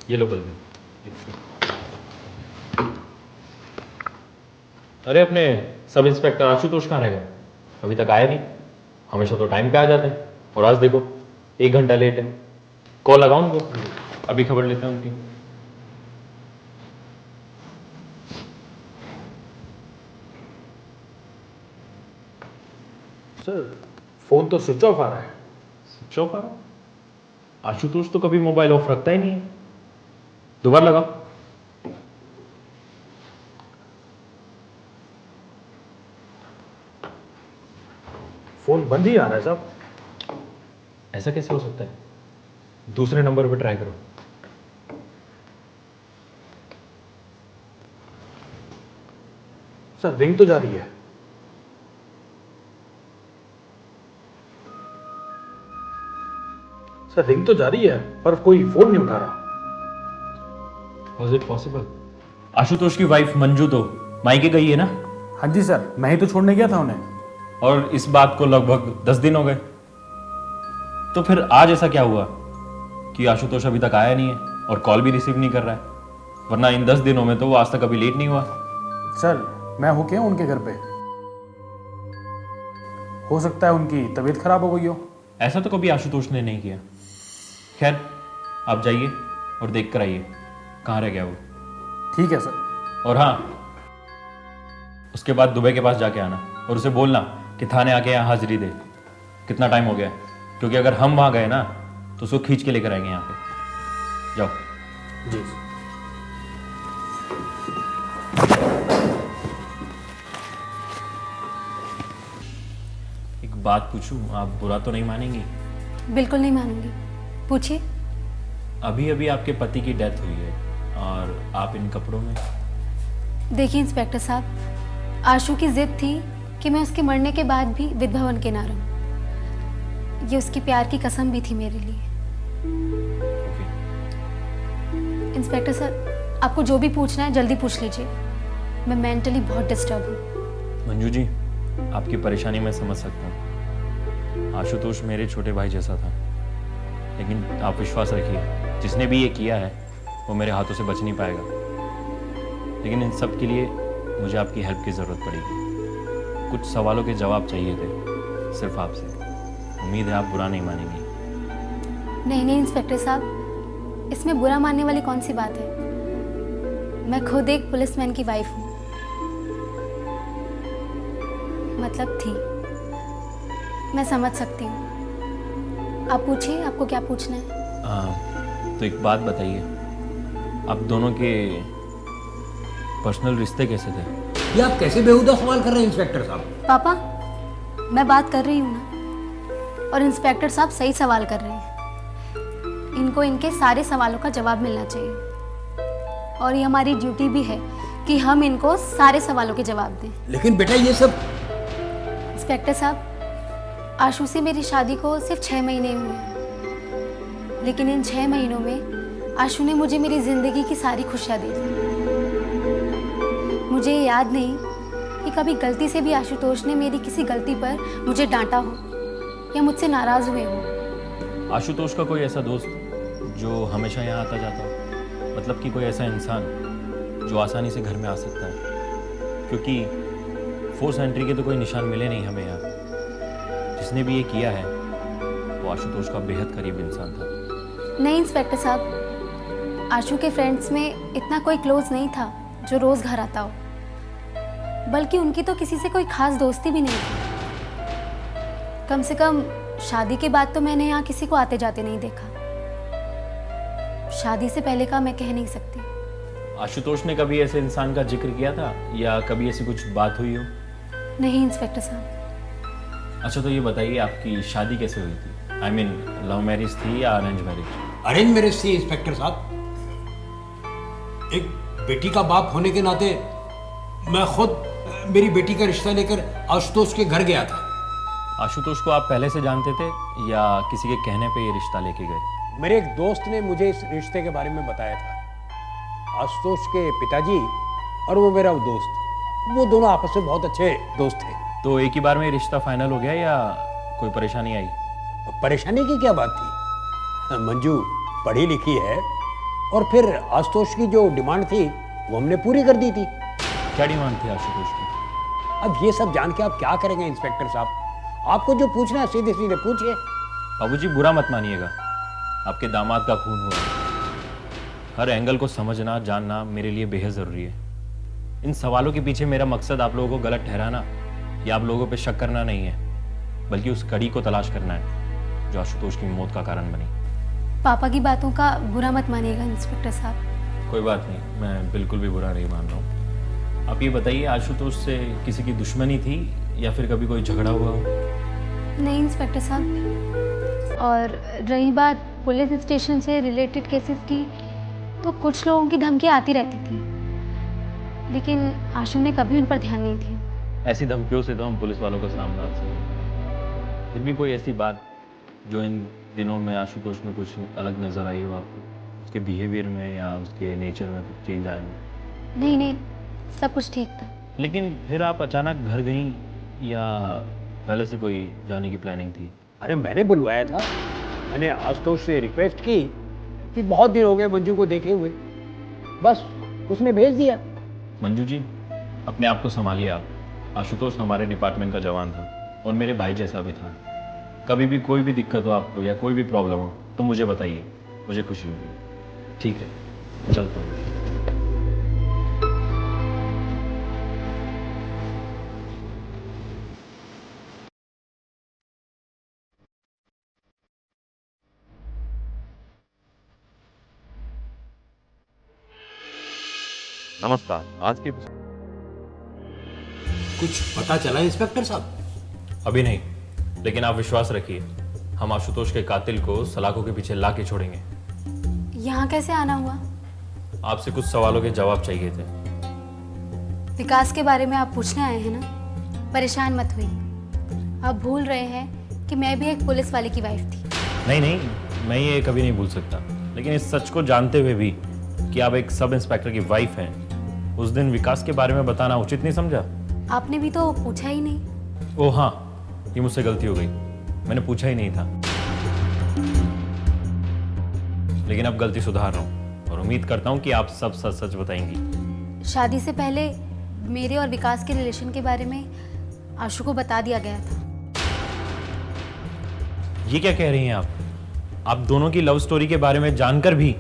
ये लो बल्ब। अरे अपने सब इंस्पेक्टर आशुतोष कहाँ रह गए? अभी तक आया नहीं। हमेशा तो टाइम पे आ जाते हैं और आज देखो 1 घंटा लेट है। कॉल लगाओ उनको, अभी खबर लेते हैं उनकी। सर फोन तो स्विच ऑफ आ रहा है। स्विच ऑफ आ रहा? आशुतोष तो कभी मोबाइल ऑफ रखता ही नहीं है। दोबारा लगाओ। फोन बंद ही आ रहा है साहब। ऐसा कैसे हो सकता है? दूसरे नंबर पे ट्राई करो। सर रिंग तो जा रही है। सर रिंग तो जा रही है पर कोई फोन नहीं उठा रहा। Was it possible? आशुतोष की वाइफ मंजू तो मायके गई है ना? हाँ जी सर, मैं ही तो छोड़ने गया था उन्हें। और इस बात को लगभग 10 दिन हो गए। तो फिर आज ऐसा क्या हुआ कि आशुतोष अभी तक आया नहीं है और कॉल भी रिसीव नहीं कर रहा है? वरना इन 10 दिनों में तो वो आज तक कभी लेट नहीं हुआ। सर मैं हूं क्या उनके घर पे? हो सकता है उनकी तबीयत खराब हो गई हो। ऐसा तो कभी आशुतोष ने नहीं किया। खैर आप जाइए और देख कर आइए कहाँ रह गया वो। ठीक है सर। और हाँ, उसके बाद दुबई के पास जाके आना और उसे बोलना कि थाने आके यहाँ हाजिरी दे। कितना टाइम हो गया है, क्योंकि अगर हम वहाँ गए ना तो उसको खींच के लेकर आएंगे यहाँ पे। जाओ। जी। एक बात पूछूं, आप बुरा तो नहीं मानेंगी? बिल्कुल नहीं मानूंगी, पूछिए। अभी अभी आपके पति की डेथ हुई है और आप इन कपड़ों में। देखिए इंस्पेक्टर साहब, आशु की जिद थी कि मैं उसके मरने के बाद भी विधवा बन के ना रहूं। ये उसकी प्यार की कसम भी थी मेरे लिए। ओके। इंस्पेक्टर सर, आपको जो भी पूछना है जल्दी पूछ लीजिए। मैं मेंटली बहुत डिस्टर्ब हूँ। मंजू जी, आपकी परेशानी मैं समझ सकता हूँ। आशुतोष मेरे छोटे भाई जैसा था, लेकिन आप विश्वास रखिए, जिसने भी ये किया है वो मेरे हाथों से बच नहीं पाएगा। लेकिन इन सब के लिए मुझे आपकी हेल्प की ज़रूरत पड़ेगी। कुछ सवालों के जवाब चाहिए थे सिर्फ आपसे। उम्मीद है आप बुरा नहीं मानेंगी। नहीं नहीं इंस्पेक्टर साहब, इसमें बुरा मानने वाली कौन सी बात है? मैं खुद एक पुलिसमैन की वाइफ हूँ, मतलब थी। मैं समझ सकती हूँ। आप पूछिए, आपको क्या पूछना है? तो एक बात बताइए, आप दोनों के पर्सनल रिश्ते कैसे थे? ये आप कैसे बेहुदा सवाल कर रहे हैं इंस्पेक्टर साहब? पापा, मैं बात कर रही हूँ ना, और इंस्पेक्टर साहब सही सवाल कर रहे हैं। इनको इनके सारे सवालों का जवाब मिलना चाहिए और ये हमारी ड्यूटी भी है कि हम इनको सारे सवालों के जवाब दें। लेकिन बेटा ये सब। इंस्पेक्टर साहब, आशु से मेरी शादी को सिर्फ 6 महीने हुए हैं, लेकिन इन 6 महीनों में आशु ने मुझे मेरी जिंदगी की सारी खुशियाँ दी थी। मुझे याद नहीं कि कभी गलती से भी आशुतोष ने मेरी किसी गलती पर मुझे डांटा हो या मुझसे नाराज हुए हो। आशुतोष का कोई ऐसा दोस्त जो हमेशा यहाँ आता जाता हो? मतलब कि कोई ऐसा इंसान जो आसानी से घर में आ सकता है? क्योंकि फोर्स एंट्री के तो कोई निशान मिले नहीं हमें यहाँ। जिसने भी ये किया है वो आशुतोष का बेहद करीब इंसान था। नहीं इंस्पेक्टर साहब, आशु के फ्रेंड्स में इतना कोई क्लोज नहीं था जो रोज घर आता हो, बल्कि उनकी तो किसी से कोई खास दोस्ती भी नहीं थी। कम से कम शादी के बाद तो मैंने यहाँ किसी को आते जाते नहीं देखा। शादी से पहले का मैं कह नहीं सकती। आशुतोष ने कभी ऐसे इंसान का जिक्र किया था या कभी ऐसी कुछ बात हुई हो? नहीं इंस्पेक्टर साहब। अच्छा तो ये बताइए, आपकी शादी कैसे हुई थी? आई मीन लव मैरिज थी या अरेंज मैरिज? अरेंज मैरिज थी इंस्पेक्टर साहब। एक बेटी का बाप होने के नाते मैं खुद मेरी बेटी का रिश्ता लेकर आशुतोष के घर गया था। आशुतोष को आप पहले से जानते थे या किसी के कहने पे ये रिश्ता लेके गए? मेरे एक दोस्त ने मुझे इस रिश्ते के बारे में बताया था। आशुतोष के पिताजी और वो मेरा दोस्त, वो दोनों आपस में बहुत अच्छे दोस्त थे। तो एक ही बार में रिश्ता फाइनल हो गया या कोई परेशानी आई? परेशानी की क्या बात थी? मंजू पढ़ी लिखी है, और फिर आशुतोष की जो डिमांड थी वो हमने पूरी कर दी थी। क्या डिमांड थी आशुतोष की? अब ये सब जान के आप क्या करेंगे इंस्पेक्टर साहब? आपको जो पूछना है सीधे सीधे पूछिए। बाबूजी बुरा मत मानिएगा, आपके दामाद का खून हुआ। हर एंगल को समझना जानना मेरे लिए बेहद ज़रूरी है। इन सवालों के पीछे मेरा मकसद आप लोगों को गलत ठहराना या आप लोगों पे शक करना नहीं है, बल्कि उस कड़ी को तलाश करना है जो आशुतोष की मौत का कारण बनी। पापा की बातों का बुरा मत मानिएगा इंस्पेक्टर साहब। कोई बात नहीं, मैं बिल्कुल भी बुरा नहीं मान रहा हूँ। आप ये बताइए, आशुतोष से किसी की दुश्मनी थी या फिर कभी कोई झगड़ा हुआ हो? नहीं इंस्पेक्टर साहब। और रही बात पुलिस स्टेशन से रिलेटेड केसेस की, तो कुछ लोगों की धमकी आती रहती थी, लेकिन आशु ने कभी उन पर ध्यान नहीं दिया। ऐसी धमकियों से तो हम पुलिस वालों का सामना सकते। फिर भी कोई ऐसी बात जो इन दिनों में आशुतोष में कुछ अलग नज़र आई हो आपको, उसके बिहेवियर में या उसके नेचर में कुछ चेंज आया हो? नहीं नहीं, सब कुछ ठीक था। लेकिन फिर आप अचानक घर गईं या पहले से कोई जाने की प्लानिंग थी? अरे मैंने बुलवाया था, मैंने आशुतोष से रिक्वेस्ट की कि बहुत दिन हो गए मंजू को देखे हुए, बस उसने भेज दिया। मंजू जी, अपने आप को संभालिए आप। आशुतोष हमारे डिपार्टमेंट का जवान था और मेरे भाई जैसा भी था। कभी भी कोई भी दिक्कत हो आपको या कोई भी प्रॉब्लम हो तो मुझे बताइए, मुझे खुशी होगी। ठीक है, चलता हूँ। नमस्कार। आज की कुछ पता चला इंस्पेक्टर साहब? अभी नहीं, लेकिन आप विश्वास रखिए, हम आशुतोष के कातिल को सलाखों के पीछे ला के छोड़ेंगे। यहाँ कैसे आना हुआ? आपसे कुछ सवालों के जवाब चाहिए थे। विकास के बारे में आप पूछने आए हैं ना? परेशान मत हुई। आप भूल रहे हैं कि मैं भी एक पुलिस वाले की वाइफ थी। नहीं नहीं, मैं ये कभी नहीं भूल सकता, लेकिन इस सच को जानते हुए भी कि आप एक सब इंस्पेक्टर की वाइफ हैं, उस दिन विकास के बारे में बताना उचित नहीं समझा। आपने भी तो पूछा ही नहीं। ओह हाँ, ये मुझसे गलती हो गई, मैंने पूछा ही नहीं था। लेकिन अब गलती सुधार रहा हूँ और उम्मीद करता हूँ कि आप सब सच सच बताएंगी। शादी से पहले मेरे और विकास के रिलेशन के बारे में आशु को बता दिया गया था। ये क्या कह रही हैं आप दोनों की लव स्टोरी के बारे में जानकर भी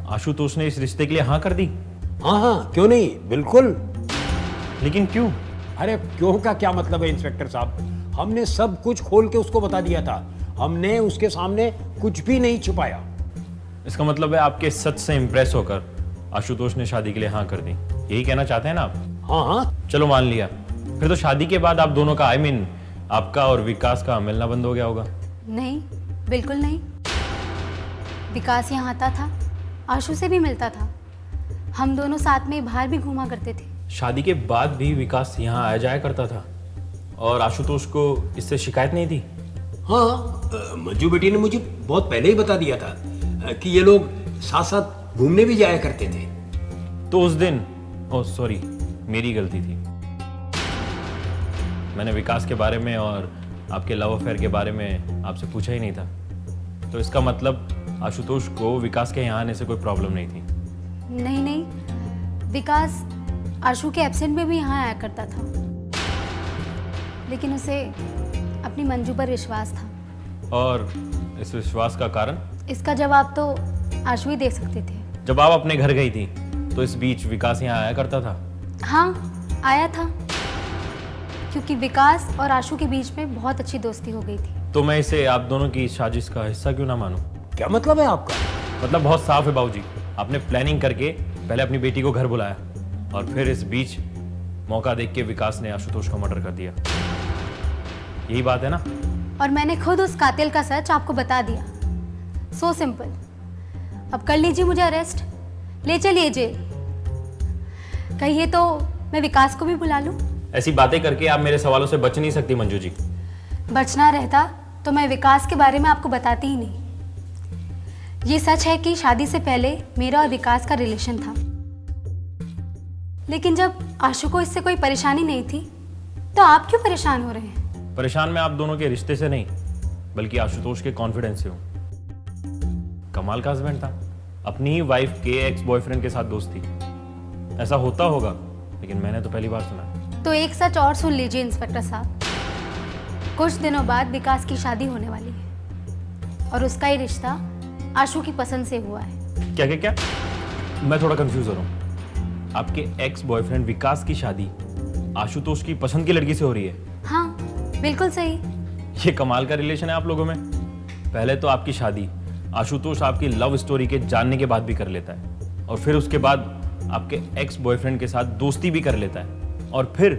आशुतोष ने इस रिश्ते के लिए हाँ कर दी? हाँ हाँ, क्यों नहीं, बिल्कुल। लेकिन क्यों? अरे क्यों का क्या मतलब है इंस्पेक्टर साहब? हमने सब कुछ खोल के उसको बता दिया था, हमने उसके सामने कुछ भी नहीं छुपाया। इसका मतलब है आपके सच से इंप्रेस होकर आशुतोष ने शादी के लिए हाँ कर दी, यही कहना चाहते हैं ना आप? हाँ हाँ। चलो मान लिया, फिर तो शादी के बाद आप दोनों का आपका और विकास का मिलना बंद हो गया होगा? नहीं, बिल्कुल नहीं। विकास यहाँ आता था, आशु से भी मिलता था, हम दोनों साथ में बाहर भी घूमा करते थे। शादी के बाद भी विकास यहाँ आया जाया करता था और आशुतोष को इससे शिकायत नहीं थी? हाँ, मंजू बेटी ने मुझे बहुत पहले ही बता दिया था कि ये लोग साथ साथ घूमने भी जाया करते थे। तो उस दिन, ओह सॉरी, मेरी गलती थी। मैंने विकास के बारे में और आपके लव अफेयर के बारे में आपसे पूछा ही नहीं था। तो इसका मतलब आशुतोष को विकास के यहाँ आने से कोई प्रॉब्लम नहीं थी? नहीं नहीं, विकास आशु के एब्सेंट में भी यहाँ आया करता था, लेकिन उसे अपनी मंजू पर विश्वास था। और इस विश्वास का कारण? इसका जवाब तो आशु ही दे सकते थे। जब आप अपने घर गई थी तो इस बीच विकास यहाँ आया करता था? हाँ, आया था, क्योंकि विकास और आशु के बीच में बहुत अच्छी दोस्ती हो गई थी। तो मैं इसे आप दोनों की साजिश का हिस्सा क्यों ना मानूं? क्या मतलब है आपका? मतलब बहुत साफ है बाबूजी, आपने प्लानिंग करके पहले अपनी बेटी को घर बुलाया और फिर इस बीच मौका देख के विकास ने आशुतोष का मर्डर कर दिया। यही बात है ना? और मैंने खुद उस कातिल का सच आपको बता दिया। So simple. अब कर लीजिए मुझे अरेस्ट, ले चलिए जेल। कहिए तो मैं विकास को भी बुला लूं? ऐसी बातें करके आप मेरे सवालों से बच नहीं सकती मंजू जी। बचना रहता तो मैं विकास के बारे में आपको बताती ही नहीं। ये सच है कि शादी से पहले मेरा और विकास का रिलेशन था, लेकिन जब आशु को इससे कोई परेशानी नहीं थी तो आप क्यों परेशान हो रहे हैं? परेशान मैं आप दोनों के रिश्ते से नहीं, बल्कि आशुतोष के कॉन्फिडेंस से हूँ। कमाल का हस्बैंड था, अपनी ही वाइफ के एक्स बॉयफ्रेंड के साथ दोस्ती। ऐसा होता होगा, लेकिन मैंने तो पहली बार सुना है। तो एक सच और सुन लीजिए इंस्पेक्टर साहब, कुछ दिनों बाद विकास की शादी होने वाली है और उसका ही रिश्ता आशु की पसंद से हुआ है। क्या क्या क्या? मैं थोड़ा कंफ्यूज हो रहा हूँ। आपके एक्स बॉयफ्रेंड विकास की शादी आशुतोष की पसंद की लड़की से हो रही है? हाँ, बिल्कुल सही। ये कमाल का रिलेशन है आप लोगों में। पहले तो आपकी शादी आशुतोष आपकी लव स्टोरी के जानने के बाद भी कर लेता है, और फिर उसके बाद आपके एक्स बॉयफ्रेंड के साथ दोस्ती भी कर लेता है, और फिर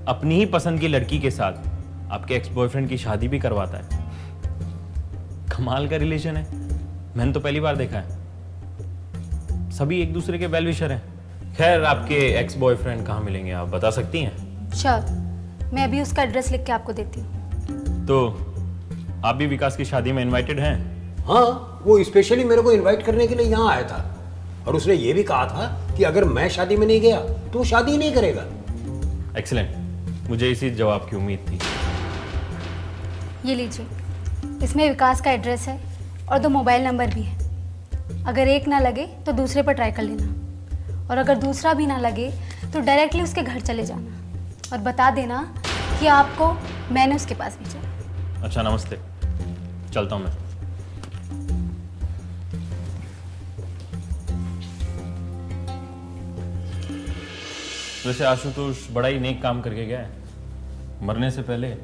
अपनी ही पसंद की लड़की के साथ आपके एक्स बॉयफ्रेंड की शादी भी करवाता है। कमाल का रिलेशन है, मैंने तो पहली बार देखा है। सभी एक दूसरे के वेल विशर हैं। खैर, आपके एक्स बॉयफ्रेंड कहाँ मिलेंगे, आप बता सकती हैं? श्योर, मैं अभी उसका एड्रेस लिख के आपको देती हूँ। तो आप भी विकास की शादी में इनवाइटेड हैं? हाँ, वो स्पेशली मेरे को इनवाइट करने के लिए यहाँ आया था, और उसने ये भी कहा था कि अगर मैं शादी में नहीं गया तो वो शादी ही नहीं करेगा। एक्सीलेंट, मुझे इसी जवाब की उम्मीद थी। ये लीजिए, इसमें विकास का एड्रेस है और 2 मोबाइल नंबर भी है। अगर एक ना लगे तो दूसरे पर ट्राई कर लेना, और अगर दूसरा भी ना लगे तो डायरेक्टली उसके घर चले जाना और बता देना कि आपको मैंने उसके पास भेजा। अच्छा, नमस्ते, चलता हूँ मैं। वैसे आशुतोष बड़ा ही नेक काम करके गया है। मरने से पहले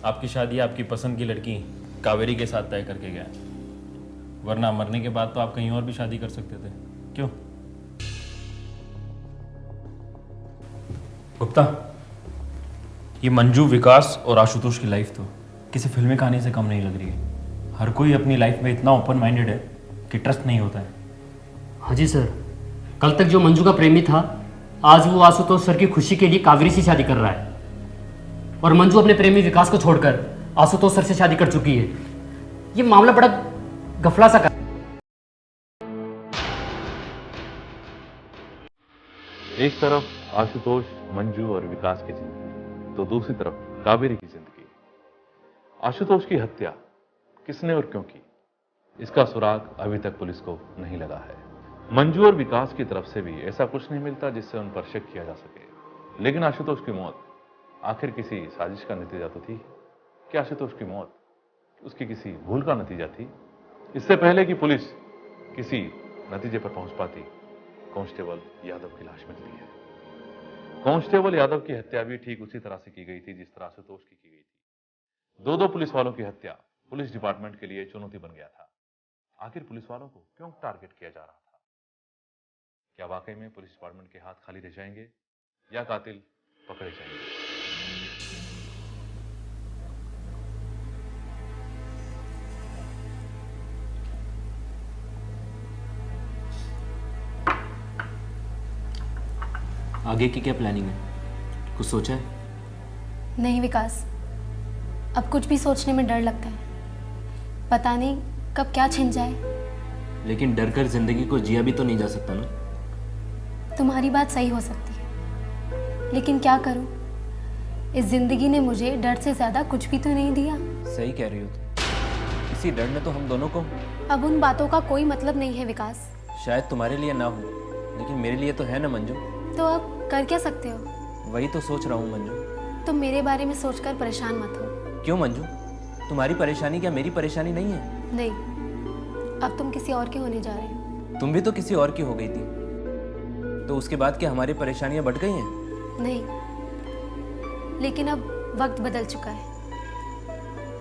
आपकी शादी आपकी पसंद की लड़की कावेरी के साथ तय करके गया है, वरना मरने के बाद तो आप कहीं और भी शादी कर सकते थे। क्यों गुप्ता, ये मंजू, विकास और आशुतोष की लाइफ तो किसी फिल्मी कहानी से कम नहीं लग रही है। हर कोई अपनी लाइफ में इतना ओपन माइंडेड है कि ट्रस्ट नहीं होता है। हाँ जी सर, कल तक जो मंजू का प्रेमी था, आज वो आशुतोष सर की खुशी के लिए कावेरी से शादी कर रहा है, और मंजू अपने प्रेमी विकास को छोड़कर आशुतोष सर से शादी कर चुकी है। ये मामला बड़ा गफला सा एक तरफ आशुतोष, मंजू और विकास की जिंदगी, तो दूसरी तरफ कावेरी की जिंदगी। आशुतोष की हत्या किसने और क्यों की, इसका सुराग अभी तक पुलिस को नहीं लगा है। मंजू और विकास की तरफ से भी ऐसा कुछ नहीं मिलता जिससे उन पर शक किया जा सके। लेकिन आशुतोष की मौत आखिर किसी साजिश का नतीजा तो थी। क्या आशुतोष की मौत उसकी किसी भूल का नतीजा थी? इससे पहले कि पुलिस किसी नतीजे पर पहुंच पाती, कांस्टेबल यादव की लाश मिलती है। कांस्टेबल यादव की हत्या भी ठीक उसी तरह से की गई थी जिस तरह आशुतोष की गई थी। दो पुलिस वालों की हत्या पुलिस डिपार्टमेंट के लिए चुनौती बन गया था। आखिर पुलिस वालों को क्यों टारगेट किया जा रहा था? क्या वाकई में पुलिस डिपार्टमेंट के हाथ खाली रह जाएंगे या कातिल पकड़े जाएंगे? आगे की क्या प्लानिंग है, कुछ सोचा है? नहीं विकास, अब कुछ भी सोचने में डर लगता है। पता नहीं कब क्या छिन जाए। लेकिन डर कर जिंदगी को जिया भी तो नहीं जा सकता ना। तुम्हारी बात सही हो सकती है, लेकिन क्या करूं? इस जिंदगी ने मुझे डर से ज्यादा कुछ भी तो नहीं दिया। सही कह रही हो तुम, इसी डर ने तो हम दोनों को। अब उन बातों का कोई मतलब नहीं है विकास। शायद तुम्हारे लिए ना हो, लेकिन मेरे लिए तो है ना मंजू। तो अब कर क्या सकते हो? वही तो सोच रहा हूँ मंजू। तुम मेरे बारे में सोचकर परेशान मत हो। क्यों मंजू, तुम्हारी परेशानी क्या मेरी परेशानी नहीं है? नहीं, अब तुम किसी और के होने जा रहे हो। तुम भी तो किसी और की हो गई थी, तो उसके बाद क्या हमारी परेशानियां बढ़ गई हैं? नहीं, लेकिन अब वक्त बदल चुका है।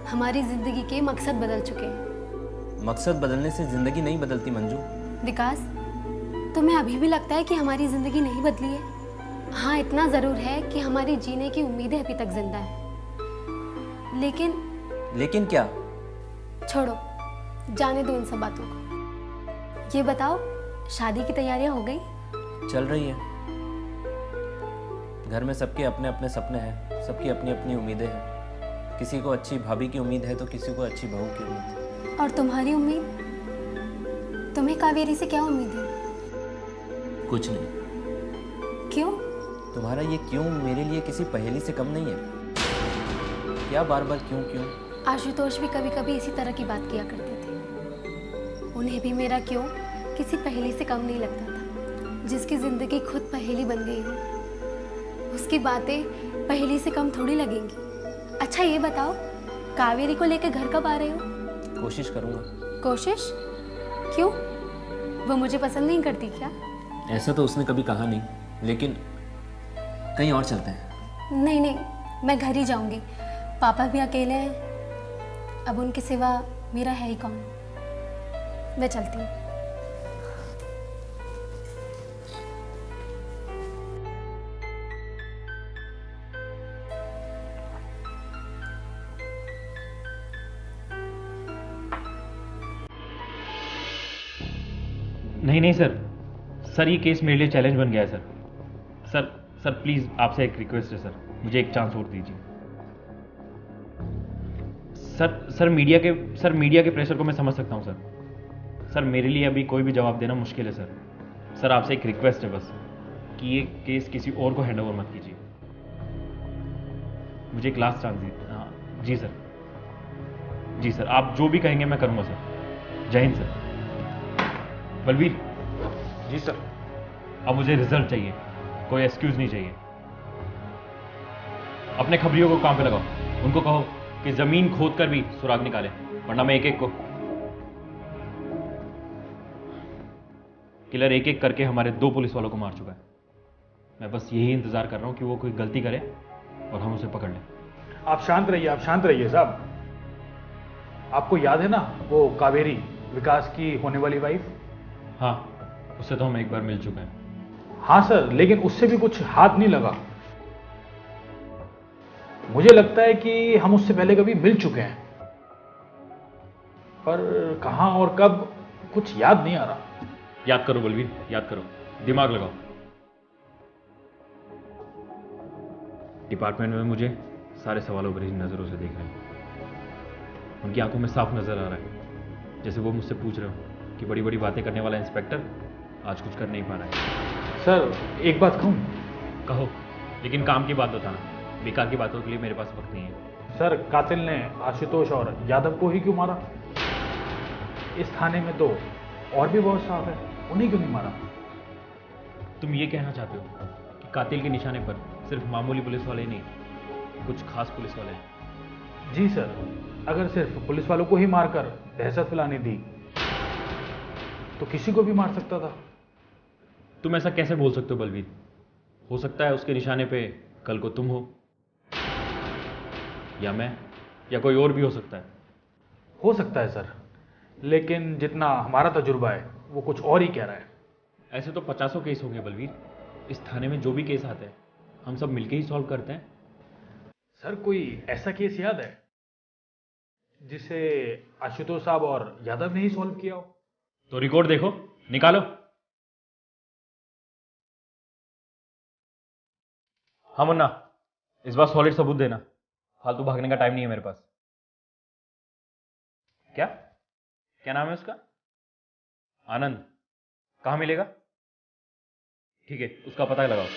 हमारी जिंदगी के मकसद बदल चुके हैं। मकसद बदलने से जिंदगी नहीं बदलती मंजू। विकास, तुम्हें अभी भी लगता है कि हमारी जिंदगी नहीं बदली है? हाँ, इतना जरूर है कि हमारी जीने की उम्मीदें अभी तक जिंदा हैं। लेकिन क्या? छोड़ो, जाने दो इन सब बातों को। ये बताओ, शादी की तैयारियां हो गई? चल रही है। घर में सबके अपने अपने सपने हैं, सबकी अपनी अपनी उम्मीदें हैं। किसी को अच्छी भाभी की उम्मीद है तो किसी को अच्छी बहू की उम्मीद है। और तुम्हारी उम्मीद? तुम्हें कावेरी से क्या उम्मीद है? कुछ नहीं। क्यों? तुम्हारा ये क्यों मेरे लिए किसी पहेली से कम नहीं है। क्या बार बार क्यों क्यों? आशुतोष भी कभी कभी इसी तरह की बात किया करते थे। उन्हें भी मेरा क्यों किसी पहेली से कम नहीं लगता था। जिसकी ज़िंदगी खुद पहेली बन गई हो, उसकी बातें पहेली से कम थोड़ी लगेंगी। अच्छा ये बताओ, कावेरी को लेकर घर कब आ रहे हो? कोशिश करूँगा। कोशिश? क्यों? वो मुझे पसंद नहीं करती क्या? ऐसा तो उसने कभी कहा नहीं, लेकिन कहीं और चलते हैं। नहीं नहीं, मैं घर ही जाऊंगी। पापा भी अकेले हैं, अब उनके सिवा मेरा है ही कौन। मैं चलती हूँ। नहीं नहीं सर, सर ये केस मेरे लिए चैलेंज बन गया है सर। सर सर प्लीज़ आपसे एक रिक्वेस्ट है सर, मुझे एक चांस और दीजिए। सर मीडिया के प्रेशर को मैं समझ सकता हूँ सर। सर मेरे लिए अभी कोई भी जवाब देना मुश्किल है सर। सर आपसे एक रिक्वेस्ट है बस कि ये केस किसी और को हैंड ओवर मत कीजिए। मुझे एक लास्ट चांस दीजिए। हाँ जी सर, जी सर, आप जो भी कहेंगे मैं करूँगा सर। जय हिंद सर। बलवीर। जी सर। अब मुझे रिजल्ट चाहिए, कोई एक्सक्यूज नहीं चाहिए। अपने खबरियों को काम पे लगाओ, उनको कहो कि जमीन खोद कर भी सुराग निकाले, वरना मैं एक एक को किलर एक एक करके हमारे 2 पुलिस वालों को मार चुका है। मैं बस यही इंतजार कर रहा हूं कि वो कोई गलती करे और हम उसे पकड़ लें। आप शांत रहिए साहब। आपको याद है ना वो कावेरी, विकास की होने वाली वाइफ? हाँ, उससे तो हम एक बार मिल चुके हैं। हाँ सर, लेकिन उससे भी कुछ हाथ नहीं लगा। मुझे लगता है कि हम उससे पहले कभी मिल चुके हैं, पर कहां और कब कुछ याद नहीं आ रहा। याद करो बलवीर, याद करो, दिमाग लगाओ। डिपार्टमेंट में मुझे सारे सवालों भरी नजरों से देख रहे हैं। उनकी आंखों में साफ नजर आ रहा है, जैसे वो मुझसे पूछ रहे हो कि बड़ी बड़ी बातें करने वाला इंस्पेक्टर आज कुछ कर नहीं पा रहा है। सर एक बात कहूं? कहो, लेकिन काम की बात बताना। बेकार की बातों के लिए मेरे पास वक्त नहीं है। सर, कातिल ने आशुतोष और यादव को ही क्यों मारा? इस थाने में तो और भी बहुत साफ है, उन्हें क्यों नहीं मारा? तुम ये कहना चाहते हो कि कातिल के निशाने पर सिर्फ मामूली पुलिस वाले नहीं, कुछ खास पुलिस वाले हैं? जी सर, अगर सिर्फ पुलिस वालों को ही मारकर दहशत फैलानी थी तो किसी को भी मार सकता था। तुम ऐसा कैसे बोल सकते हो बलवीर? हो सकता है उसके निशाने पे कल को तुम हो, या मैं, या कोई और भी हो सकता है। हो सकता है सर, लेकिन जितना हमारा तजुर्बा है वो कुछ और ही कह रहा है। ऐसे तो 50 केस होंगे बलवीर। इस थाने में जो भी केस आते हैं हम सब मिलके ही सॉल्व करते हैं। सर, कोई ऐसा केस याद है जिसे आशुतोष साहब और यादव ने ही सॉल्व किया हो? तो रिकॉर्ड देखो, निकालो। हाँ मुन्ना, इस बार सॉलिड सबूत देना, फालतू भागने का टाइम नहीं है मेरे पास। क्या क्या नाम है उसका? आनंद। कहाँ मिलेगा? ठीक है, उसका पता लगाओ।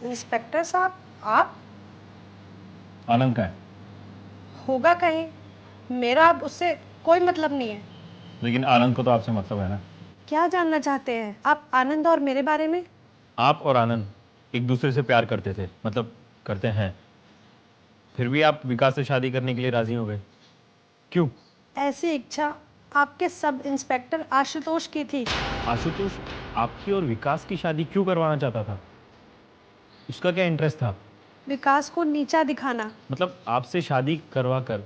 इंस्पेक्टर साहब, आप? आनंद का है, होगा कहीं, मेरा अब उससे कोई मतलब नहीं है। लेकिन आनंद को तो आपसे मतलब है ना? क्या जानना चाहते हैं आप आनंद और मेरे बारे में? आप और आनंद एक दूसरे से प्यार करते थे, मतलब करते हैं। फिर भी आप विकास से शादी करने के लिए राजी हो गए, क्यों? ऐसी इच्छा आपके सब इंस्पेक्टर आशुतोष की थी। आशुतोष आपकी और विकास की शादी क्यों करवाना चाहता था? उसका क्या इंटरेस्ट था? विकास को नीचा दिखाना। मतलब आपसे शादी करवा कर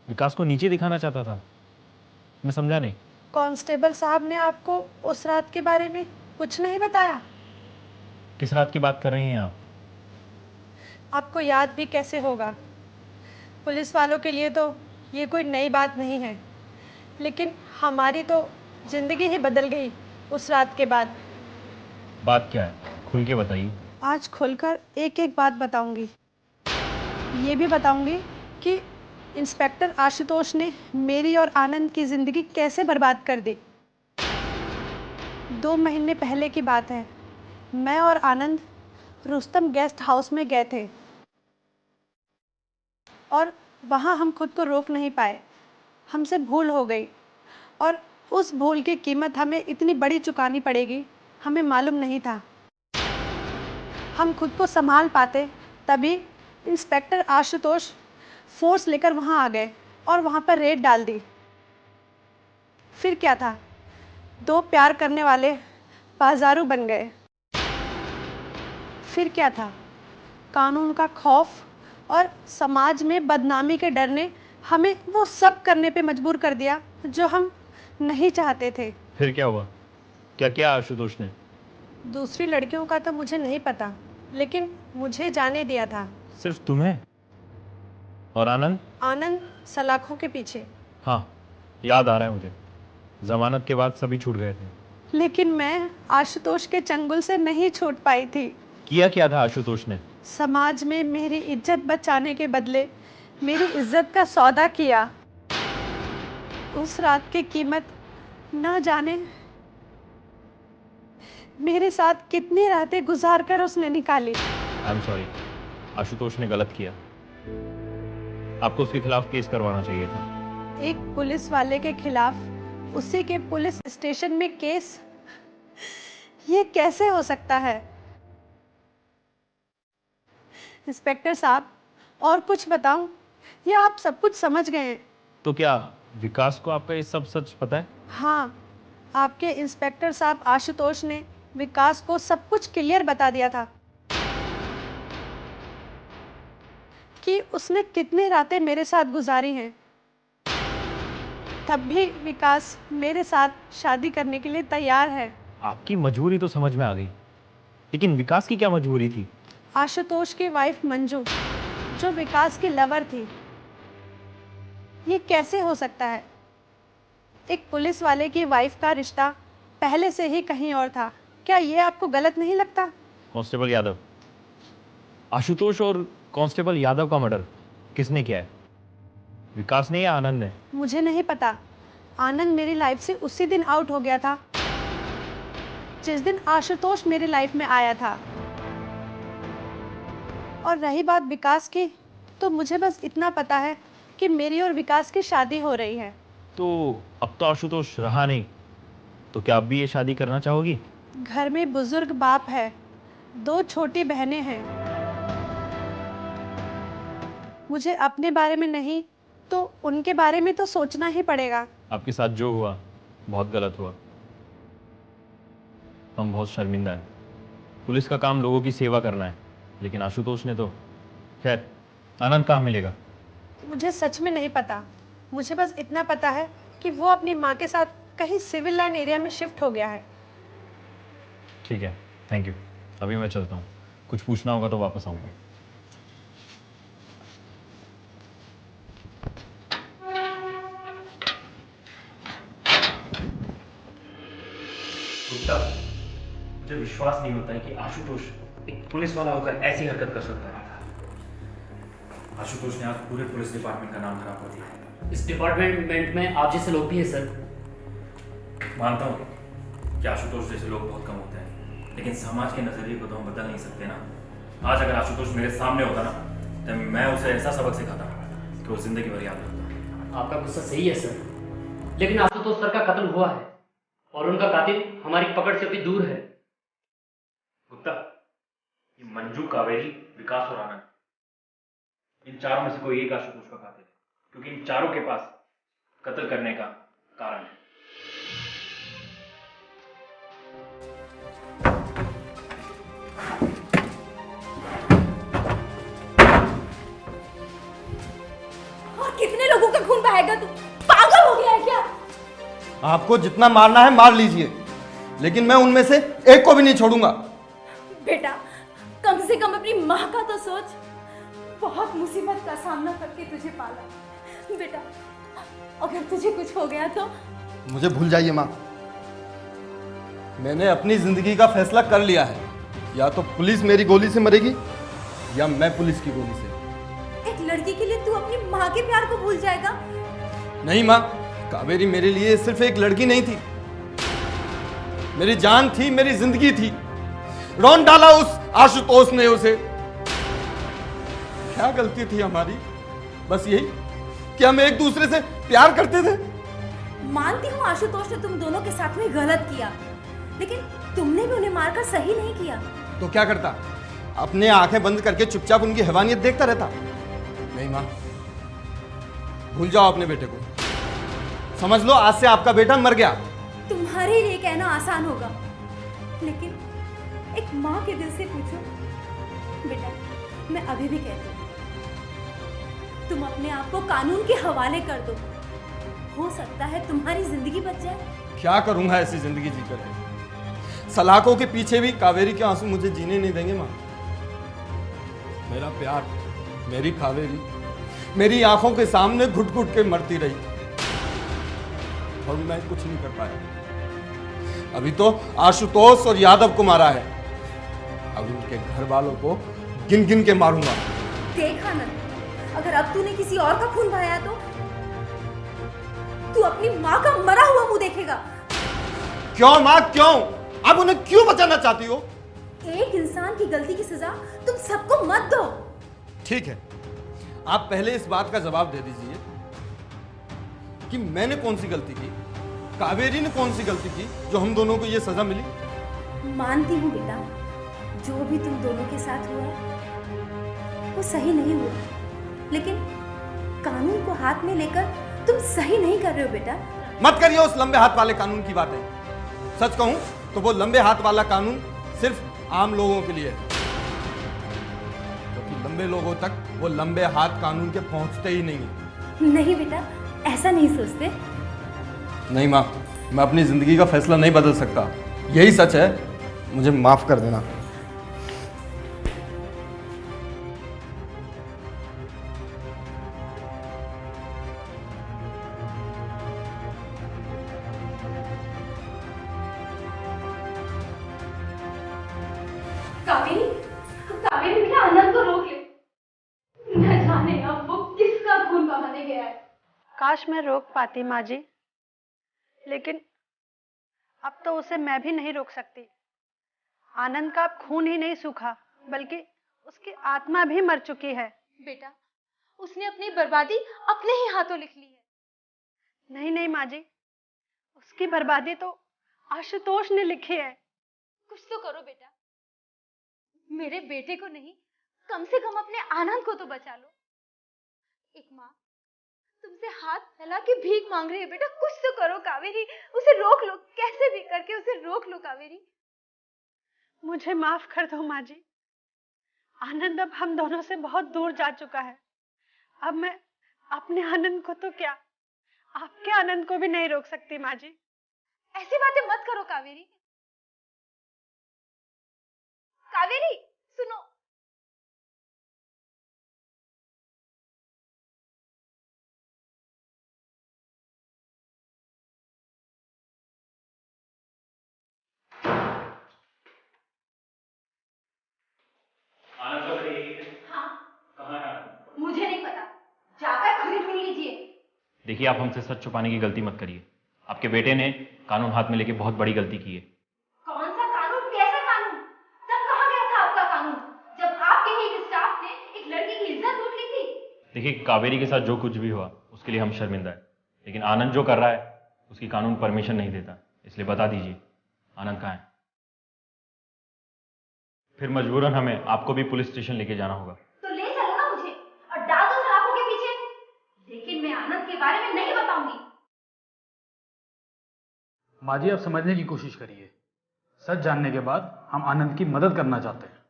विकास को नीचे दिखाना चाहता था? मैं समझा नहीं। कांस्टेबल साहब ने आपको उस रात के बारे में कुछ नहीं बताया? किस रात की बात कर रही हैं आप? आपको याद भी कैसे होगा? पुलिस वालों के लिए तो ये कोई नई बात नहीं है। लेकिन हमारी तो जिंदगी ही बदल गई उस रात के बाद। बात क्या है, खुल के बताइए। आज खुलकर एक एक बात बताऊंगी। ये भी बताऊंगी कि इंस्पेक्टर आशुतोष ने मेरी और आनंद की ज़िंदगी कैसे बर्बाद कर दी। 2 महीने पहले की बात है, मैं और आनंद रुस्तम गेस्ट हाउस में गए थे और वहाँ हम खुद को रोक नहीं पाए। हमसे भूल हो गई और उस भूल की कीमत हमें इतनी बड़ी चुकानी पड़ेगी, हमें मालूम नहीं था। हम खुद को संभाल पाते तभी इंस्पेक्टर आशुतोष फोर्स लेकर वहाँ आ गए और वहाँ पर रेड डाल दी। फिर क्या था, 2 प्यार करने वाले बाजारू बन गए। फिर क्या था, कानून का खौफ और समाज में बदनामी के डर ने हमें वो सब करने पे मजबूर कर दिया जो हम नहीं चाहते थे। फिर क्या हुआ, क्या क्या आशुतोष ने? दूसरी लड़कियों का तो मुझे नहीं पता, लेकिन मुझे जाने दिया था। सिर्फ तुम्हें? और आनंद? आनंद सलाखों के पीछे। हाँ, याद आ रहा है मुझे, जमानत के बाद सभी छूट गए थे। लेकिन मैं आशुतोष के चंगुल से नहीं छूट पाई थी। किया क्या था आशुतोष ने? समाज में मेरी इज्जत बचाने के बदले मेरी इज्जत का सौदा किया। उस रात की कीमत न जाने मेरे साथ कितनी रातें गुजार कर उसने निकाली। आई एम सॉरी, आशुतोष ने गलत किया, आपको उसके खिलाफ केस करवाना चाहिए था। एक पुलिस वाले के खिलाफ उसी के पुलिस स्टेशन में केस, ये कैसे हो सकता है? इंस्पेक्टर साहब, और कुछ बताऊं या आप सब कुछ समझ गए हैं? तो क्या विकास को आपका ये सब सच पता है? हाँ, आपके इंस्पेक्टर साहब आशुतोष ने विकास को सब कुछ क्लियर बता दिया था कि उसने कितनी रातें मेरे साथ गुजारी हैं। तब भी विकास मेरे साथ शादी करने के लिए तैयार है। आपकी मजबूरी तो समझ में आ गई, लेकिन विकास की क्या मजबूरी थी? आशुतोष की वाइफ मंजू, जो विकास की लवर थी। ये कैसे हो सकता है? एक पुलिस वाले की वाइफ का रिश्ता पहले से ही कहीं और था। क्या ये आपको गलत नहीं लगता? कांस्टेबल यादव, आशुतोष और कांस्टेबल यादव का मर्डर किसने किया है? विकास ने या आनंद ने? मुझे नहीं पता। आनंद मेरी लाइफ से उसी दिन आउट हो गया था जिस दिन आशुतोष मेरी लाइफ में आया था। और रही बात विकास की, तो मुझे बस इतना पता है कि मेरी और विकास की शादी हो रही है। तो अब तो आशुतोष रहा नहीं, तो क्या अब भी ये शादी करना चाहोगी? घर में बुजुर्ग बाप है, 2 छोटी बहनें हैं। मुझे अपने बारे में नहीं तो उनके बारे में तो सोचना ही पड़ेगा। आपके साथ जो हुआ बहुत गलत हुआ, हम बहुत शर्मिंदा हैं। पुलिस का काम लोगों की सेवा करना है, लेकिन आशुतोष ने तो, खैर, आनंद कहाँ मिलेगा? मुझे सच में नहीं पता। मुझे बस इतना पता है कि वो अपनी माँ के साथ कहीं सिविल लाइन एरिया में शिफ्ट हो गया है। ठीक है, थैंक यू। अभी मैं चलता हूँ, कुछ पूछना होगा तो वापस आऊँगा। गुप्ता, मुझे विश्वास नहीं होता है कि आशुतोष एक पुलिस वाला होकर ऐसी हरकत कर सकता है। आशुतोष ने आज पूरे पुलिस डिपार्टमेंट का नाम खराब कर दिया। इस डिपार्टमेंट में आप जैसे लोग भी हैं सर। मानता हूँ कि आशुतोष जैसे लोग बहुत कम होते हैं, लेकिन समाज के नजरिए को तो हम बदल नहीं सकते ना। आज अगर आशुतोष मेरे सामने होता ना, तो मैं उसे ऐसा सबक सिखाता कि वो जिंदगी भर याद रखता। आपका गुस्सा सही है सर, लेकिन आशुतोष सर का कत्ल हुआ है और उनका कातिल हमारी पकड़ से अभी दूर है। गुप्ता, ये मंजू, कावेरी, विकास और आनंद, इन चारों में से कोई एक आशुतोष का कातिल है, क्योंकि इन चारों के पास कत्ल करने का कारण है। और कितने लोगों का खून बहाएगा तू? पागल हो गया है क्या? आपको जितना मारना है मार लीजिए, लेकिन मैं उनमें से एक को भी नहीं छोड़ूंगा। बेटा, कम से कम अपनी माँ का तो सोच। बहुत मुसीबत का सामना करके तुझे पाला बेटा। अगर तुझे कुछ हो गया तो? मुझे भूल जाइए माँ, मैंने अपनी जिंदगी का फैसला कर लिया है। या तो पुलिस मेरी गोली से मरेगी या मैं पुलिस की गोली से। एक लड़की के लिए तू अपनी माँ के प्यार को भूल जाएगा? नहीं माँ, कावेरी मेरे लिए सिर्फ एक लड़की नहीं थी, मेरी जान थी, मेरी जिंदगी थी। रौन डाला उस आशुतोष ने उसे। क्या गलती थी हमारी? बस यही कि हम एक दूसरे से प्यार करते थे। मानती हूँ आशुतोष ने तुम दोनों के साथ में गलत किया, लेकिन तुमने भी उन्हें मारकर सही नहीं किया। तो क्या करता? अपने आंखें बंद करके चुपचाप उनकी हैवानियत देखता रहता? नहीं मां, भूल जाओ अपने बेटे को। समझ लो आज से आपका बेटा मर गया। तुम्हारे लिए कहना आसान होगा, लेकिन एक माँ के दिल से पूछो। बेटा, मैं अभी भी कहती हूँ, तुम अपने आप को कानून के हवाले कर दो। हो सकता है तुम्हारी जिंदगी बच जाए। क्या करूंगा ऐसी जिंदगी जीकर? सलाखों के पीछे भी कावेरी के आंसू मुझे जीने नहीं देंगे मां। मेरा प्यार, मेरी कावेरी मेरी आंखों के सामने घुट घुट के मरती रही और मैं कुछ नहीं कर पाया। अभी तो आशुतोष और यादव को मारा है, अब उनके घर वालों को गिन गिन के मारूंगा। देख आनंद, अगर अब तूने किसी और का खून बहाया तो तू अपनी माँ का मरा हुआ मुंह देखेगा। क्यों माँ, क्यों? आप उन्हें क्यों बचाना चाहती हो? एक इंसान की गलती की सजा तुम सबको मत दो। ठीक है, आप पहले इस बात का जवाब दे दीजिए कि मैंने कौन सी गलती की, कावेरी ने कौन सी गलती की जो हम दोनों को यह सजा मिली? मानती हूँ बेटा, जो भी तुम दोनों के साथ हुआ वो सही नहीं हुआ, लेकिन कानून को हाथ में लेकर तुम सही नहीं कर रहे हो बेटा। मत करिए उस लंबे हाथ वाले कानून की बातें। सच कहूं तो वो लंबे हाथ वाला कानून सिर्फ आम लोगों के लिए है, क्योंकि लंबे लोगों तक वो लंबे हाथ कानून के पहुंचते ही नहीं है। नहीं बेटा, ऐसा नहीं सोचते। नहीं माँ, मैं अपनी जिंदगी का फैसला नहीं बदल सकता, यही सच है। मुझे माफ कर देना। कावेरी, कावेरी बेटा, आनंद को रोक ले। न जाने अब वो किसका खून बहाने गया है। काश मैं रोक पाती माँ जी, लेकिन अब तो उसे मैं भी नहीं रोक सकती। आनंद का अब खून ही नहीं सूखा, बल्कि उसकी आत्मा भी मर चुकी है। बेटा, उसने अपनी बर्बादी अपने ही हाथों लिख ली है। नहीं नहीं माँ जी, उसकी बर्बादी तो आशुतोष ने लिखी है। कुछ तो करो बेटा, मेरे बेटे को नहीं, कम से कम अपने आनंद को तो बचा लो। एक माँ तुमसे हाथ फैला के भीख मांग रही है बेटा, कुछ तो करो कावेरी, उसे रोक लो, कैसे भी करके उसे रोक लो कावेरी। मुझे माफ कर दो माँ जी, आनंद अब हम दोनों से बहुत दूर जा चुका है। अब मैं अपने आनंद को तो क्या, आपके आनंद को भी नहीं रोक सकती माँ जी। ऐसी बातें मत करो कावेरी। कावेरी सुनो, मुझे नहीं पता, जाकर खुद मिल लीजिए। देखिए, आप हमसे सच छुपाने की गलती मत करिए। आपके बेटे ने कानून हाथ में लेके बहुत बड़ी गलती की है। कौन सा कानून, कैसा कानून? तब कहाँ गया था आपका कानून, जब आपके ही एक स्टाफ ने एक लड़की की इज्जत लूट ली थी? देखिए, कावेरी के साथ जो कुछ भी हुआ उसके लिए हम शर्मिंदा है, लेकिन आनंद जो कर रहा है उसकी कानून परमिशन नहीं देता, इसलिए बता दीजिए आनंद कहाँ है? फिर मजबूरन हमें आपको भी पुलिस स्टेशन लेके जाना होगा। तो ले चलो ना मुझे और डाल दो सलाखों के पीछे, लेकिन मैं आनंद के बारे में नहीं बताऊंगी। माँ जी, आप समझने की कोशिश करिए। सच जानने के बाद हम आनंद की मदद करना चाहते हैं।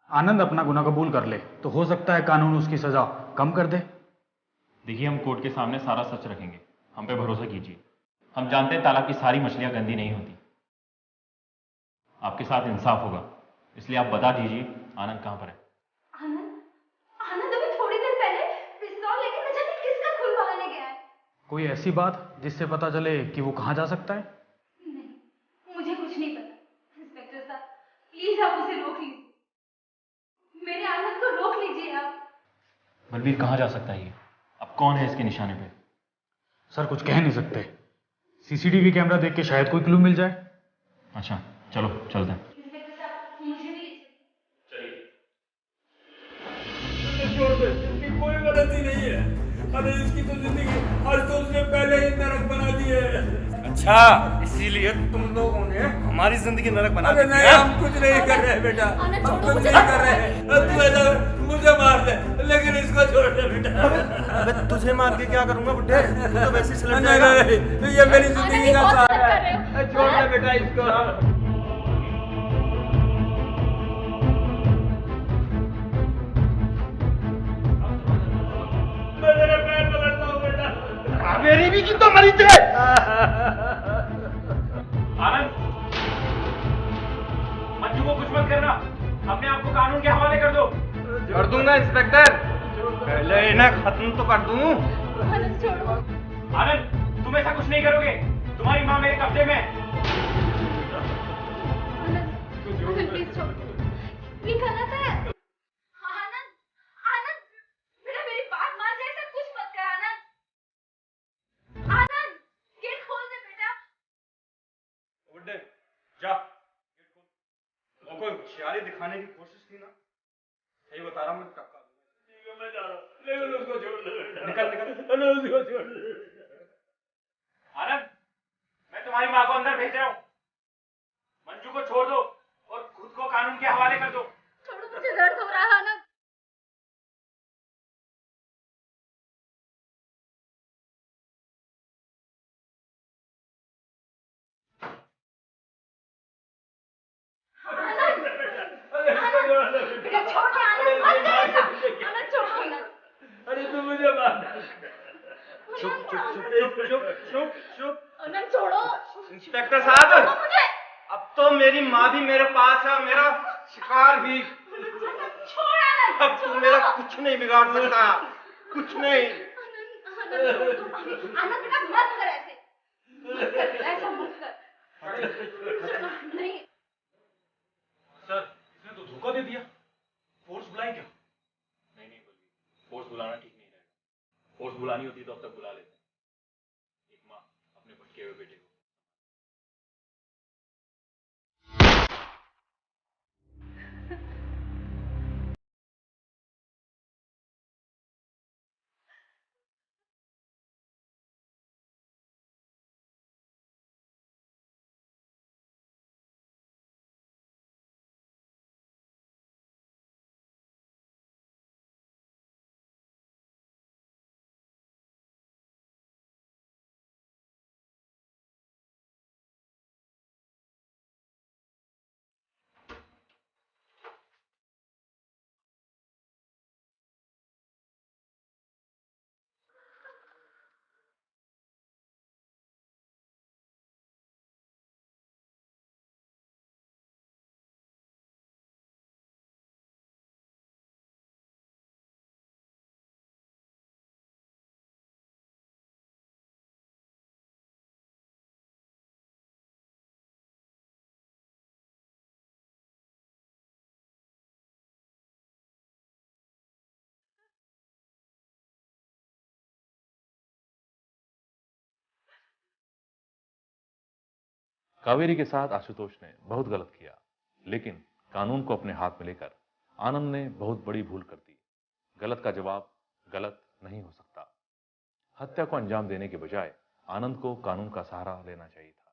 आनंद अपना गुनाह कबूल कर ले तो हो सकता है कानून उसकी सजा कम कर दे। देखिए, हम कोर्ट के सामने सारा सच रखेंगे, हम पे भरोसा कीजिए। हम जानते हैं तालाब की सारी मछलियां गंदी नहीं होती। आपके साथ इंसाफ होगा, इसलिए आप बता दीजिए आनंद कहाँ पर है? आनंद, आनंद अभी थोड़ी देर पहले पिस्तौल लेकर न जाने किसका खून बहाने गया है। कोई ऐसी बात जिससे पता चले कि वो कहाँ जा सकता है? नहीं, मुझे कुछ नहीं पता। इंस्पेक्टर साहब, प्लीज आप उसे रोक लीजिए। मेरे आनंद को रोक लीजिए आप। बलवीर कहाँ जा सकता है ये? अब कौन है इसके निशाने पे? सर कुछ कह नहीं सकते। सीसीटीवी कैमरा देख के शायद कोई क्लू मिल जाए। अच्छा चलो चलते हैं। इंस्पेक्टर साहब, मुझे भी छोड़ दे, इसकी कोई गलती नहीं है। अरे इसकी तो जिंदगी आज तो उसने पहले ही नरक बना दी है। अच्छा, इसीलिए तुम लोगों ने हमारी जिंदगी नरक बना दी। अरे नहीं, हम कुछ नहीं कर रहे बेटा, हम कुछ नहीं कर रहे। तू ऐसा मुझे मार दे, लेकिन इसको छोड़ दे बेटा। अबे तुझे मार के क्या करूंगा बुड्ढे? तू तो वैसे ही सिलट नहीं जाएगा। नहीं, ये मेरी जिंदगी का सहारा है। छोड़ दे बेटा इसको। कावेरी भी की तो मरी थे। आनंद, मंजू को कुछ मत करना। अपने आप को कानून के हवाले कर दो। कर दूंगा इंस्पेक्टर, पहले इन्हें खत्म तो कर दूं। आनंद छोड़ो। आनंद, तुम ऐसा कुछ नहीं करोगे। तुम्हारी माँ मेरे कब्जे में है। आनंद प्लीज छोड़ो, ये गलत है। आनंद, आनंद, बेटा मेरी बात मान जा, ऐसा कुछ मत कर। आनंद, आनंद, गेट खोल दे बेटा। बुड्ढे जा, गेट खोल। कोई होशियारी दिखाने की कोशिश की ना, सही बता रहा हूँ, मैं टक्का दूंगा। मैं जा रहा हूँ, लेकिन उसको छोड़ दे बेटा। निकल निकल। उसको छोड़ दे। आनंद, मैं तुम्हारी माँ को अंदर भेज रहा हूँ। मंजू को छोड़ दो और खुद को कानून के हवाले कर दो। छोड़ो, मुझे दर्द हो रहा है। आनंद, बेटा छोड़ दे। आनंद मत कर ऐसा। आनंद छोड़ो। आनंद, अरे तू मुझे मार। चुप चुप चुप चुप चुप चुप चुप। आनंद छोड़ो। इंस्पेक्टर साहब, छोड़ो मुझे। अब तो मेरी माँ भी मेरे पास है, मेरा शिकार भी। छोड़ आनंद। अब तू मेरा कुछ नहीं बिगाड़ सकता, कुछ नहीं। आनंद बेटा मत कर ऐसे। मत कर बेटा, ऐसा मत कर। नहीं, सर, इसने तो धोखा दे दिया। फोर्स बुलाएं क्या? नहीं नहीं बल्कि फोर्स बुलाना ठीक नहीं रहेगा। फोर्स बुलानी होती तो अब तक बुला लेते। एक माँ अपने भटके हुए बेटे को। कावेरी के साथ आशुतोष ने बहुत गलत किया, लेकिन कानून को अपने हाथ में लेकर आनंद ने बहुत बड़ी भूल कर दी। गलत का जवाब गलत नहीं हो सकता। हत्या को अंजाम देने के बजाय आनंद को कानून का सहारा लेना चाहिए था।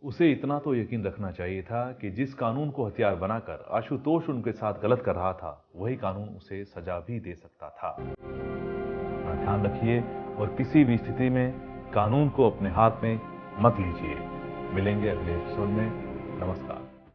उसे इतना तो यकीन रखना चाहिए था कि जिस कानून को हथियार बनाकर आशुतोष उनके साथ गलत कर रहा था, वही कानून उसे सजा भी दे सकता था। अपना ध्यान रखिए और किसी भी स्थिति में कानून को अपने हाथ में मत लीजिए। मिलेंगे अगले एपिसोड में। नमस्कार।